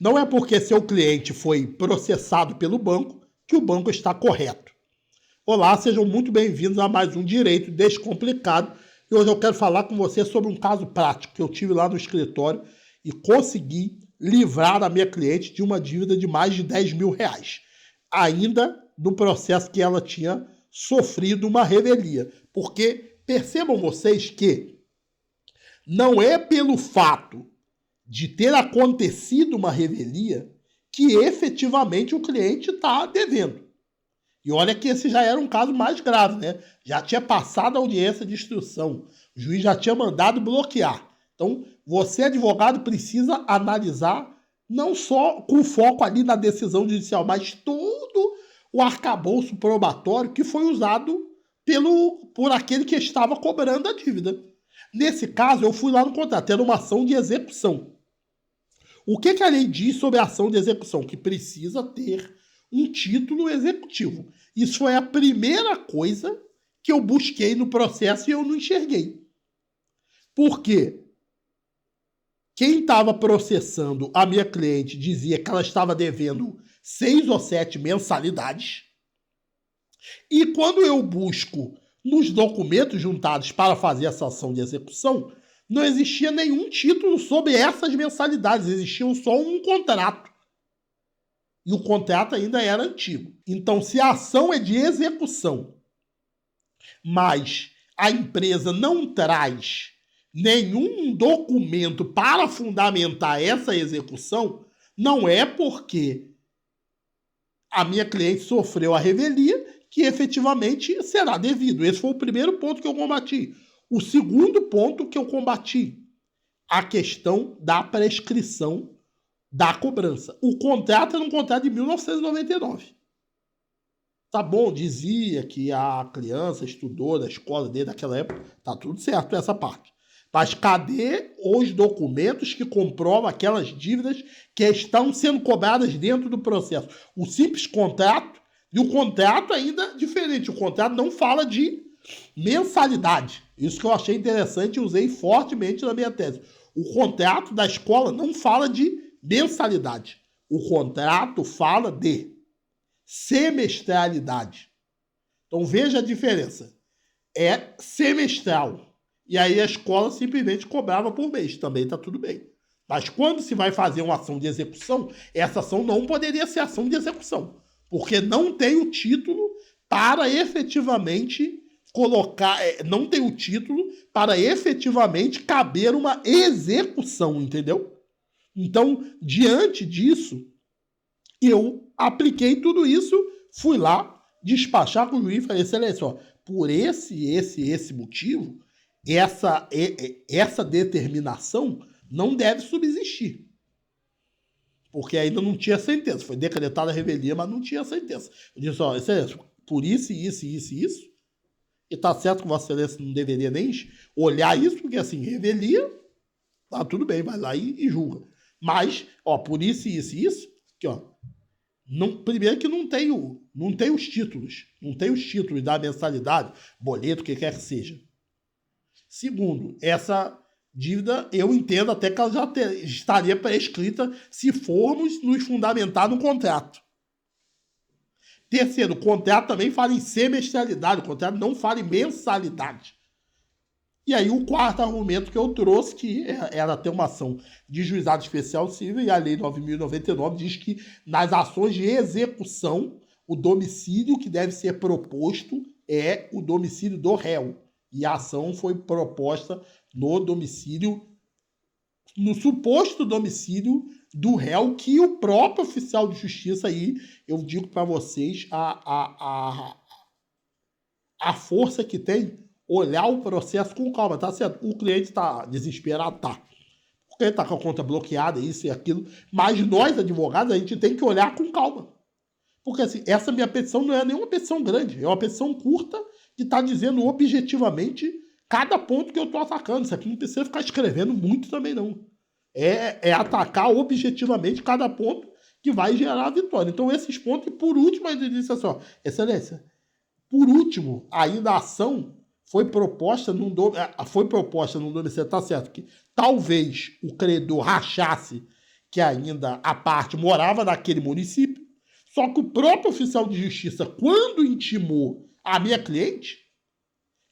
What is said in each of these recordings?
Não é porque seu cliente foi processado pelo banco que o banco está correto. Olá, sejam muito bem-vindos a mais um Direito Descomplicado. E hoje eu quero falar com você sobre um caso prático que eu tive lá no escritório e consegui livrar a minha cliente de uma dívida de mais de 10 mil reais. Ainda no processo que ela tinha sofrido uma revelia. Porque percebam vocês que não é pelo fato de ter acontecido uma revelia que efetivamente o cliente está devendo. E olha que esse já era um caso mais grave, né? Já tinha passado a audiência de instrução, o juiz já tinha mandado bloquear. Então, você, advogado, precisa analisar não só com foco ali na decisão judicial, mas todo o arcabouço probatório que foi usado por aquele que estava cobrando a dívida. Nesse caso, eu fui lá no contrato, era uma ação de execução. O que a lei diz sobre a ação de execução? Que precisa ter um título executivo. Isso foi a primeira coisa que eu busquei no processo e eu não enxerguei. Por quê? Quem estava processando a minha cliente dizia que ela estava devendo 6 ou 7 mensalidades. E quando eu busco nos documentos juntados para fazer essa ação de execução, não existia nenhum título sobre essas mensalidades, existia só um contrato. E o contrato ainda era antigo. Então, se a ação é de execução, mas a empresa não traz nenhum documento para fundamentar essa execução, não é porque a minha cliente sofreu a revelia que efetivamente será devido. Esse foi o primeiro ponto que eu combati. O segundo ponto que eu combati, a questão da prescrição da cobrança. O contrato era um contrato de 1999. Tá bom, dizia que a criança estudou na escola desde aquela época, tá tudo certo essa parte. Mas cadê os documentos que comprovam aquelas dívidas que estão sendo cobradas dentro do processo? O simples contrato, e o contrato ainda diferente, o contrato não fala de mensalidade. Isso que eu achei interessante e usei fortemente na minha tese. O contrato da escola não fala de mensalidade. O contrato fala de semestralidade. Então veja a diferença. É semestral. E aí a escola simplesmente cobrava por mês. Também está tudo bem. Mas quando se vai fazer uma ação de execução, essa ação não poderia ser ação de execução. Porque não tem o título para efetivamente não tem o título para efetivamente caber uma execução, entendeu? Então, diante disso, eu apliquei tudo isso, fui lá despachar com o juiz e falei, excelência, ó, por esse motivo, essa determinação não deve subsistir. Porque ainda não tinha sentença. Foi decretada a revelia, mas não tinha sentença. Eu disse, ó, excelência, por isso, isso, e tá certo que Vossa Excelência não deveria nem olhar isso, porque assim, revelia, tá tudo bem, vai lá e julga. Mas, ó, por isso, aqui, ó, primeiro que não tem os títulos, não tem os títulos da mensalidade, boleto, o que quer que seja. Segundo, essa dívida, eu entendo até que ela já estaria prescrita se formos nos fundamentar no contrato. Terceiro, o contrato também fala em semestralidade, o contrato não fala em mensalidade. E aí o quarto argumento que eu trouxe, que era ter uma ação de juizado especial civil, e a lei 9.099 diz que nas ações de execução, o domicílio que deve ser proposto é o domicílio do réu. E a ação foi proposta no suposto domicílio do réu, que o próprio oficial de justiça aí, eu digo para vocês, a força que tem, olhar o processo com calma, tá certo? O cliente está desesperado, tá. Porque ele está com a conta bloqueada, isso e aquilo. Mas nós, advogados, a gente tem que olhar com calma. Porque assim, essa minha petição não é nenhuma petição grande, é uma petição curta que está dizendo objetivamente cada ponto que eu estou atacando. Isso aqui não precisa ficar escrevendo muito também, não. É atacar objetivamente cada ponto que vai gerar a vitória. Então, esses pontos, e por último, ainda disse assim, ó, excelência, por último, ainda a ação foi proposta num domicílio, tá certo, que talvez o credor rachasse que ainda a parte morava naquele município. Só que o próprio oficial de justiça, quando intimou a minha cliente,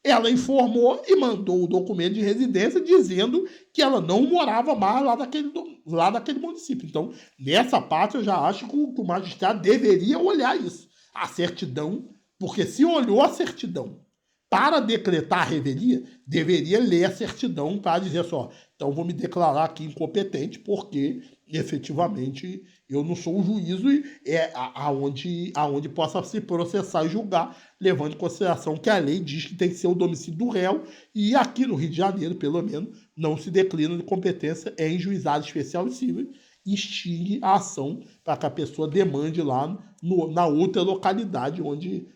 ela informou e mandou o documento de residência dizendo que ela não morava mais lá daquele município. Então, nessa parte, eu já acho que o magistrado deveria olhar isso. A certidão, porque se olhou a certidão para decretar a revelia, deveria ler a certidão para dizer só, então vou me declarar aqui incompetente porque efetivamente eu não sou o juízo e é aonde possa se processar e julgar, levando em consideração que a lei diz que tem que ser o domicílio do réu e aqui no Rio de Janeiro, pelo menos, não se declina de competência em juizado especial e civil e extingue a ação para que a pessoa demande lá na outra localidade onde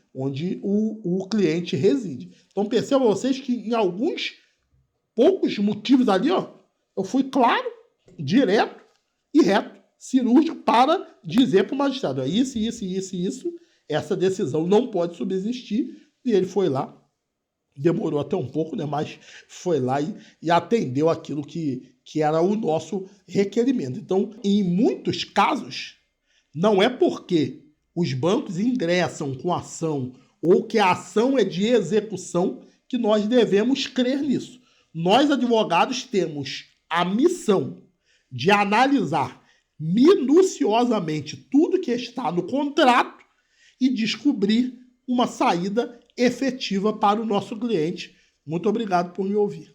o cliente reside. Então percebam vocês que em alguns poucos motivos ali, ó, eu fui claro, direto e reto, cirúrgico, para dizer para o magistrado, ó, isso, essa decisão não pode subsistir, e ele foi lá, demorou até um pouco, né, mas foi lá e atendeu aquilo que era o nosso requerimento. Então, em muitos casos, não é porque os bancos ingressam com ação ou que a ação é de execução que nós devemos crer nisso. Nós, advogados, temos a missão de analisar minuciosamente tudo que está no contrato e descobrir uma saída efetiva para o nosso cliente. Muito obrigado por me ouvir.